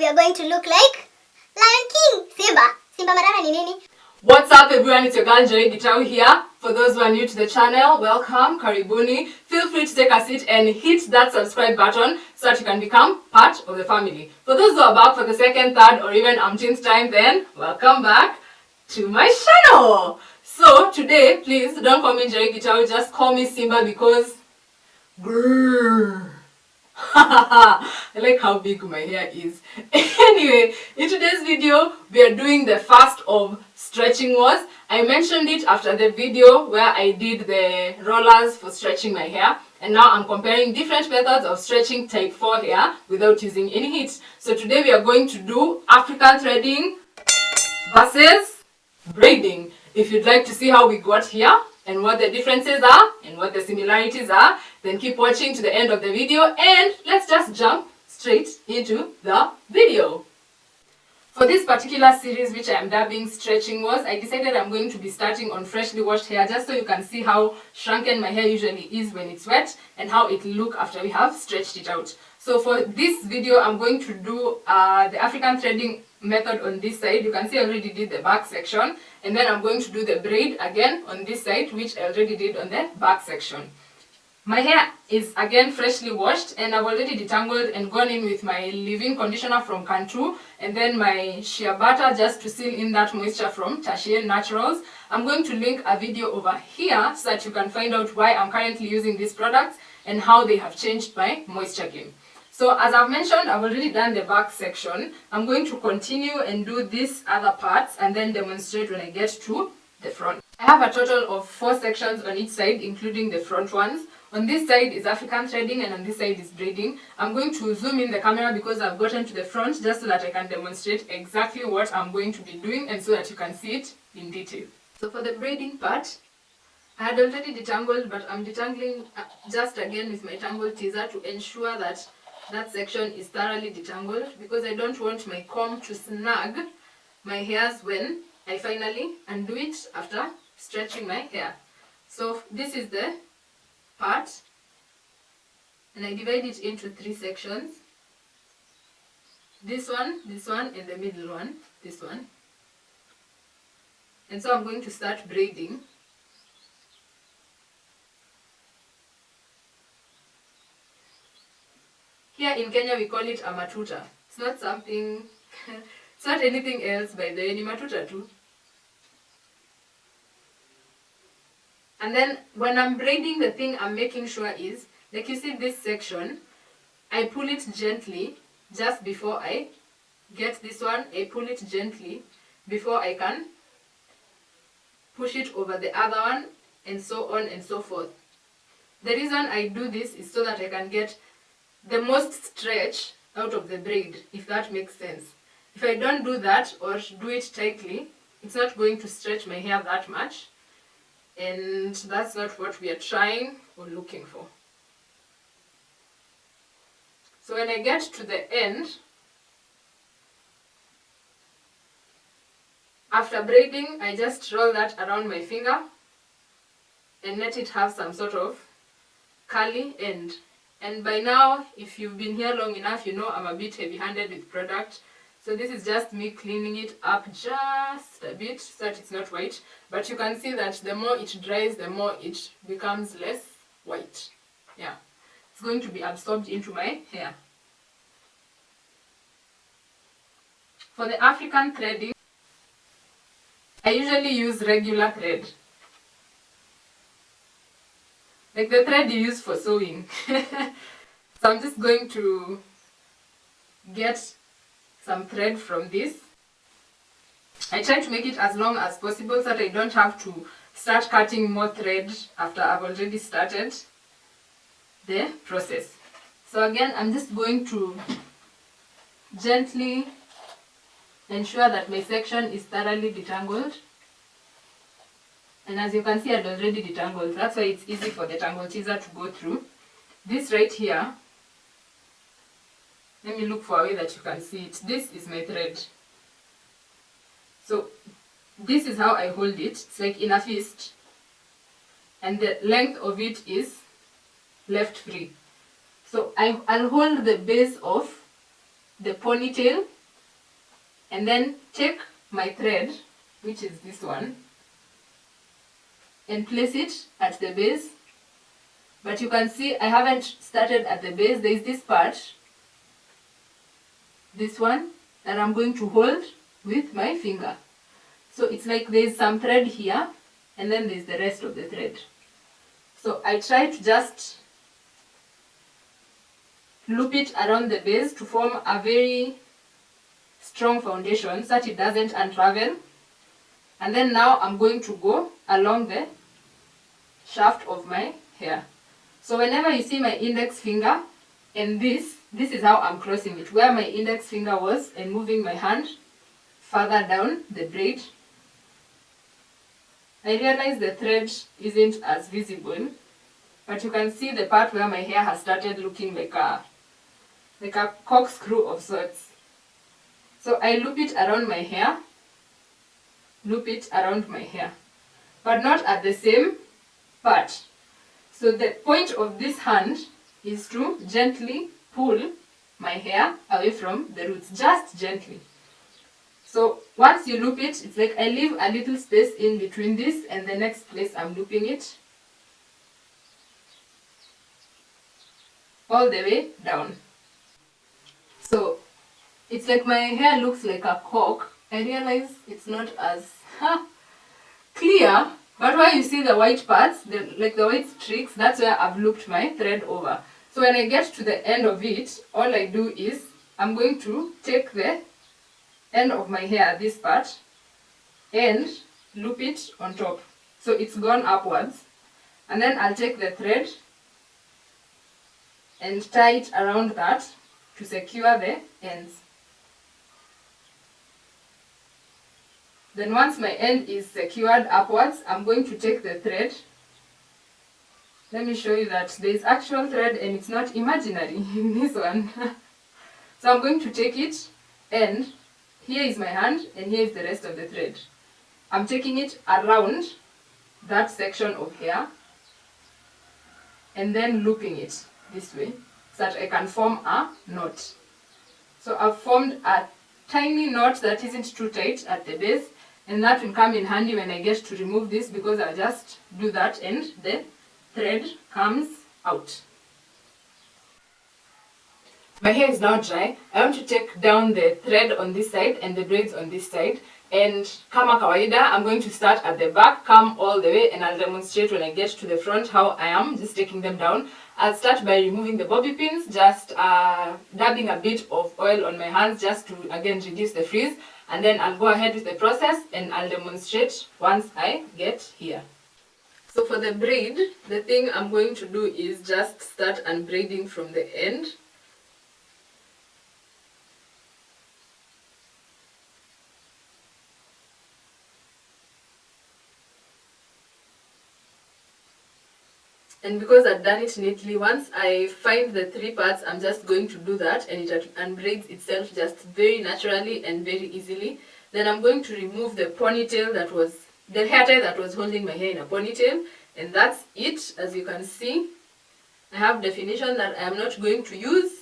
we are going to look like Lion King. Simba Marara ni nini? What's up everyone, it's your girl Njerie Gitau here. For those who are new to the channel, welcome, karibuni. Feel free to take a seat and hit that subscribe button so that you can become part of the family. For those who are back for the second, third or even umpteenth time, then welcome back to my channel. So today, please don't call me Njerie Gitau, just call me Simba because grrr. I like how big my hair is. Anyway, in today's video, we are doing the first of stretching wars. I mentioned it after the video where I did the rollers for stretching my hair. And now I'm comparing different methods of stretching type 4 hair without using any heat. So today we are going to do African threading versus braiding. If you'd like to see how we got here, and what the differences are and what the similarities are, then keep watching to the end of the video and let's just jump straight into the video. For this particular series, which I am dubbing Stretching Wars, I decided I'm going to be starting on freshly washed hair just so you can see how shrunken my hair usually is when it's wet and how it look after we have stretched it out. So for this video, I'm going to do the African threading method on this side. You can see I already did the back section, and then I'm going to do the braid again on this side, which I already did on the back section. My hair is again freshly washed and I've already detangled and gone in with my leave-in conditioner from Cantu and then my shea butter just to seal in that moisture from Tertiary Naturals. I'm going to link a video over here so that you can find out why I'm currently using these products and how they have changed my moisture game. So as I've mentioned, I've already done the back section. I'm going to continue and do these other parts and then demonstrate when I get to the front. I have a total of 4 sections on each side, including the front ones. On this side is African threading and on this side is braiding. I'm going to zoom in the camera because I've gotten to the front just so that I can demonstrate exactly what I'm going to be doing and so that you can see it in detail. So for the braiding part, I had already detangled, but I'm detangling just again with my tangle teaser to ensure that that section is thoroughly detangled because I don't want my comb to snag my hairs when I finally undo it after stretching my hair. So this is the part and I divide it into 3 sections. This one, and the middle one, this one. And so I'm going to start braiding. Here in Kenya we call it a matuta. It's not something, it's not anything else by the way, ni matuta too. And then when I'm braiding, the thing I'm making sure is, like you see this section, I pull it gently just before I get this one. I pull it gently before I can push it over the other one and so on and so forth. The reason I do this is so that I can get the most stretch out of the braid, if that makes sense. If I don't do that or do it tightly, it's not going to stretch my hair that much. And that's not what we are trying or looking for. So when I get to the end, after braiding, I just roll that around my finger and let it have some sort of curly end. And by now, if you've been here long enough, you know I'm a bit heavy-handed with product. So this is just me cleaning it up just a bit so that it's not white. But you can see that the more it dries, the more it becomes less white. Yeah, it's going to be absorbed into my hair. For the African threading, I usually use regular thread. Like the thread you use for sewing. So I'm just going to get some thread from this. I try to make it as long as possible so that I don't have to start cutting more thread after I've already started the process. So again, I'm just going to gently ensure that my section is thoroughly detangled. And as you can see, I've already detangled. That's why it's easy for the tangle teaser to go through. This right here, let me look for a way that you can see it. This is my thread. So this is how I hold it. It's like in a fist. And the length of it is left free. So I'll hold the base of the ponytail and then take my thread, which is this one, and place it at the base. But you can see I haven't started at the base. There is this part, this one, that I'm going to hold with my finger. So it's like there's some thread here, and then there's the rest of the thread. So I try to just loop it around the base to form a very strong foundation so that it doesn't unravel. And then now I'm going to go along the shaft of my hair. So whenever you see my index finger and this is how I'm crossing it, where my index finger was, and moving my hand further down the braid. I realize the thread isn't as visible, but you can see the part where my hair has started looking like a corkscrew of sorts. So I loop it around my hair, but not at the same part. So the point of this hand is to gently pull my hair away from the roots, just gently. So once you loop it, it's like I leave a little space in between this and the next place I'm looping it, all the way down. So it's like my hair looks like a cork. I realize it's not as clear, but where you see the white parts, like the white streaks, that's where I've looped my thread over. So when I get to the end of it, all I do is I'm going to take the end of my hair, this part, and loop it on top. So it's gone upwards. And then I'll take the thread and tie it around that to secure the ends. Then once my end is secured upwards, I'm going to take the thread. Let me show you that there is actual thread and it's not imaginary in this one. So I'm going to take it, and here is my hand and here is the rest of the thread. I'm taking it around that section of hair and then looping it this way so that I can form a knot. So I've formed a tiny knot that isn't too tight at the base, and that will come in handy when I get to remove this, because I'll just do that and the thread comes out. My hair is now dry. I want to take down the thread on this side and the braids on this side, and kama kawaida, I'm going to start at the back, come all the way, and I'll demonstrate when I get to the front how I am just taking them down. I'll start by removing the bobby pins, just dabbing a bit of oil on my hands just to again reduce the frizz, and then I'll go ahead with the process and I'll demonstrate once I get here. So for the braid, the thing I'm going to do is just start unbraiding from the end. And because I've done it neatly, once I find the three parts, I'm just going to do that, and it unbraids itself just very naturally and very easily. Then I'm going to remove the ponytail the hair tie that was holding my hair in a ponytail, and that's it. As you can see, I have definition that I am not going to use,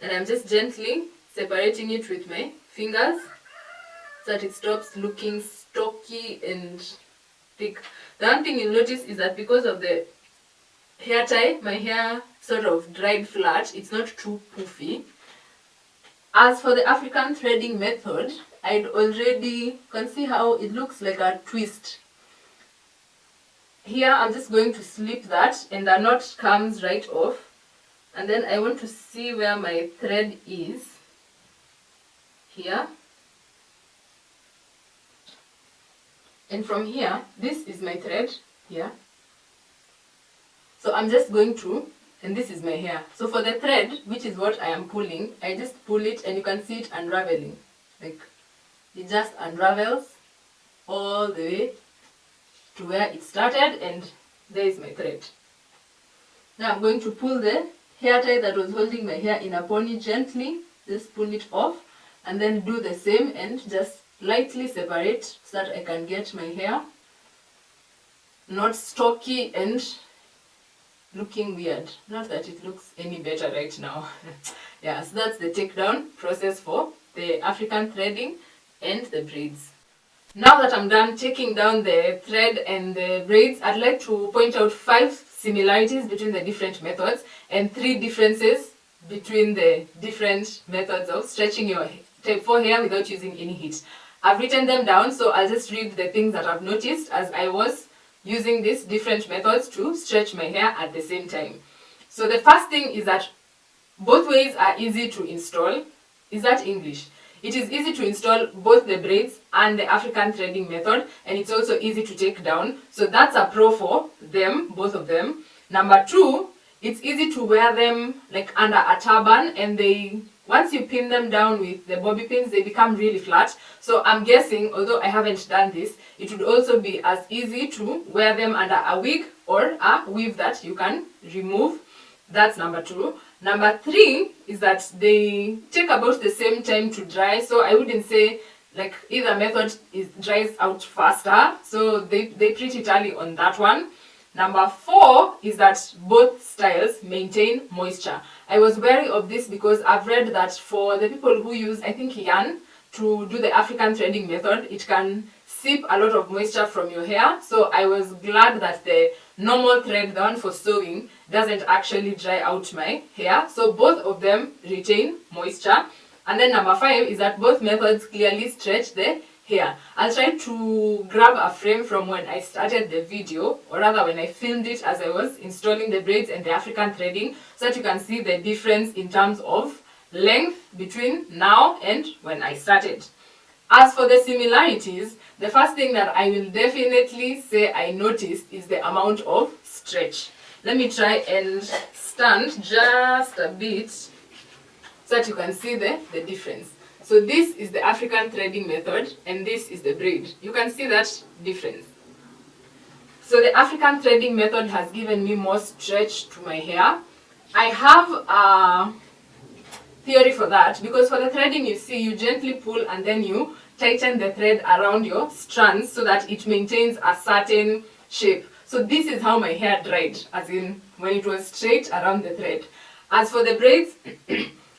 and I'm just gently separating it with my fingers so that it stops looking stocky and thick. The one thing you'll notice is that because of the hair tie, my hair sort of dried flat. It's not too poofy. As for the African threading method, you can see how it looks like a twist. Here I'm just going to slip that and the knot comes right off, and then I want to see where my thread is here, and from here, this is my thread here. So I'm just going to, and this is my hair. So for the thread, which is what I am pulling, I just pull it and you can see it unraveling. Like, it just unravels all the way to where it started, and there is my thread. Now I'm going to pull the hair tie that was holding my hair in a pony gently, just pull it off, and then do the same and just lightly separate so that I can get my hair not stocky and looking weird. Not that it looks any better right now. Yeah, so that's the takedown process for the African threading. and the braids. Now that I'm done taking down the thread and the braids, I'd like to point out 5 similarities between the different methods and 3 differences between the different methods of stretching your type 4 hair without using any heat. I've written them down, so I'll just read the things that I've noticed as I was using these different methods to stretch my hair at the same time. So the first thing is that both ways are easy to install. Is that English? It is easy to install both the braids and the African threading method, and it's also easy to take down. So that's a pro for them, both of them. Number 2, it's easy to wear them like under a turban, and once you pin them down with the bobby pins, they become really flat. So I'm guessing, although I haven't done this, it would also be as easy to wear them under a wig or a weave that you can remove. That's number 2. Number 3 is that they take about the same time to dry, so I wouldn't say like either method dries out faster, so they pretty early on that one. Number 4 is that both styles maintain moisture. I was wary of this because I've read that for the people who use, I think, yarn to do the African threading method, it can sip a lot of moisture from your hair. So I was glad that the normal thread, the one for sewing, doesn't actually dry out my hair. So both of them retain moisture. And then number 5 is that both methods clearly stretch the hair. I'll try to grab a frame from when I started the video, or rather when I filmed it as I was installing the braids and the African threading, so that you can see the difference in terms of length between now and when I started. As for the similarities, the first thing that I will definitely say I noticed is the amount of stretch. Let me try and stand just a bit so that you can see the difference. So this is the African threading method and this is the braid. You can see that difference. So the African threading method has given me more stretch to my hair. I have a theory for that, because for the threading, you see, you gently pull and then you tighten the thread around your strands so that it maintains a certain shape. So this is how my hair dried, as in when it was straight around the thread. As for the braids,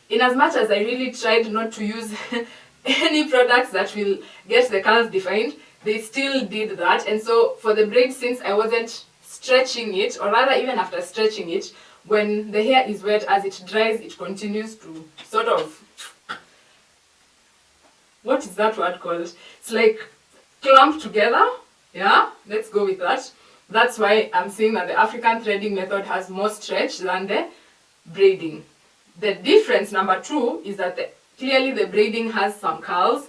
in as much as I really tried not to use any products that will get the curls defined, they still did that. And so for the braids, since I wasn't stretching it, or rather even after stretching it, when the hair is wet, as it dries, it continues to sort of, what is that word called? It's like clump together. Yeah, let's go with that. That's why I'm saying that the African threading method has more stretch than the braiding. The difference, number 2, is that clearly the braiding has some curls,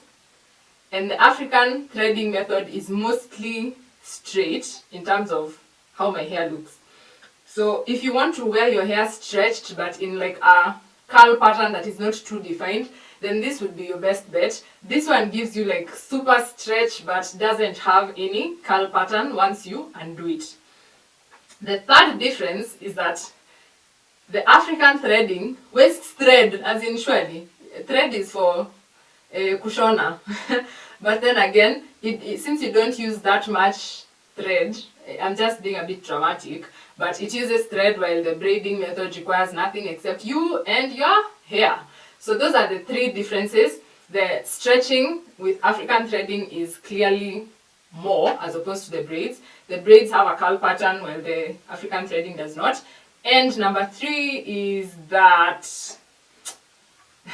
and the African threading method is mostly straight in terms of how my hair looks. So if you want to wear your hair stretched but in like a curl pattern that is not too defined, then this would be your best bet. This one gives you like super stretch but doesn't have any curl pattern once you undo it. The third difference is that the African threading, waist thread, as in surely, thread is for kushona. But then again, since you don't use that much thread, I'm just being a bit dramatic, but it uses thread, while the braiding method requires nothing except you and your hair. So those are the 3 differences. The stretching with African threading is clearly more as opposed to the braids. The braids have a curl pattern while the African threading does not. And number 3 is that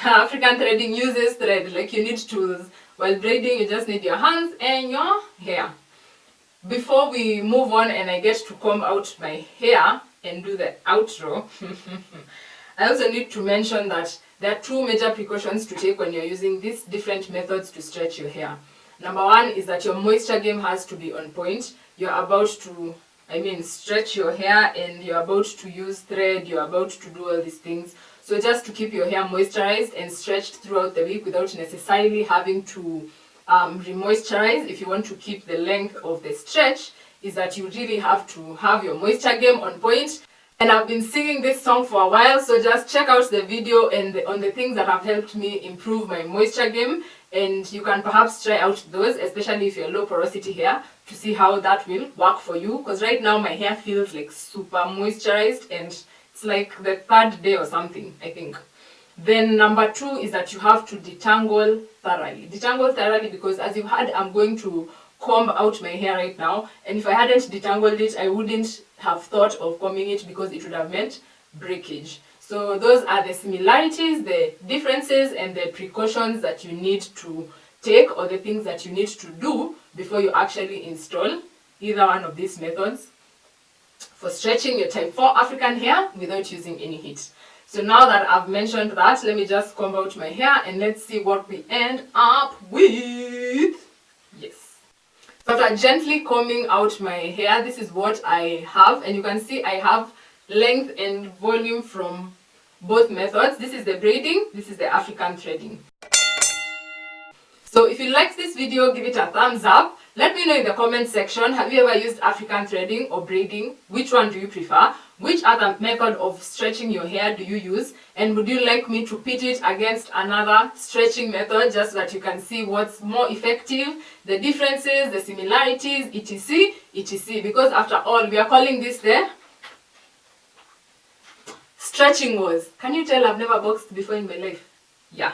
African threading uses thread, like you need tools, while braiding you just need your hands and your hair. Before we move on and I get to comb out my hair and do the outro, I also need to mention that there are 2 major precautions to take when you're using these different methods to stretch your hair. Number 1 is that your moisture game has to be on point. You're about to, stretch your hair and you're about to use thread, you're about to do all these things. So just to keep your hair moisturized and stretched throughout the week without necessarily having to re-moisturize, if you want to keep the length of the stretch, is that you really have to have your moisture game on point. And I've been singing this song for a while, so just check out the video and on the things that have helped me improve my moisture game, and you can perhaps try out those, especially if you're low porosity hair, to see how that will work for you. Because right now my hair feels like super moisturized and it's like the 3rd day or something, I think. Then number 2 is that you have to detangle thoroughly. Detangle thoroughly because, as you heard, I'm going to comb out my hair right now, and if I hadn't detangled it, I wouldn't have thought of combing it because it would have meant breakage. So those are the similarities, the differences, and the precautions that you need to take, or the things that you need to do before you actually install either one of these methods for stretching your type 4 African hair without using any heat. So now that I've mentioned that, let me just comb out my hair and let's see what we end up with. Yes. So after gently combing out my hair, this is what I have, and you can see I have length and volume from both methods. This is the braiding, this is the African threading. So if you liked this video, give it a thumbs up. Let me know in the comment section, have you ever used African threading or braiding? Which one do you prefer? Which other method of stretching your hair do you use? And would you like me to pit it against another stretching method just so that you can see what's more effective, the differences, the similarities, etc, etc. Because after all, we are calling this the stretching wars. Can you tell I've never boxed before in my life? Yeah.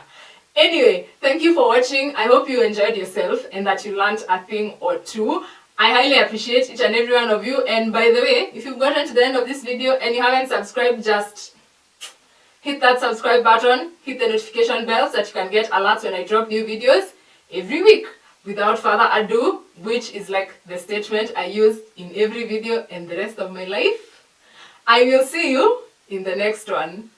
Anyway, thank you for watching. I hope you enjoyed yourself and that you learned a thing or two. I highly appreciate each and every one of you. And by the way, if you've gotten to the end of this video and you haven't subscribed, just hit that subscribe button, hit the notification bell so that you can get alerts when I drop new videos every week. Without further ado, which is like the statement I use in every video and the rest of my life, I will see you in the next one.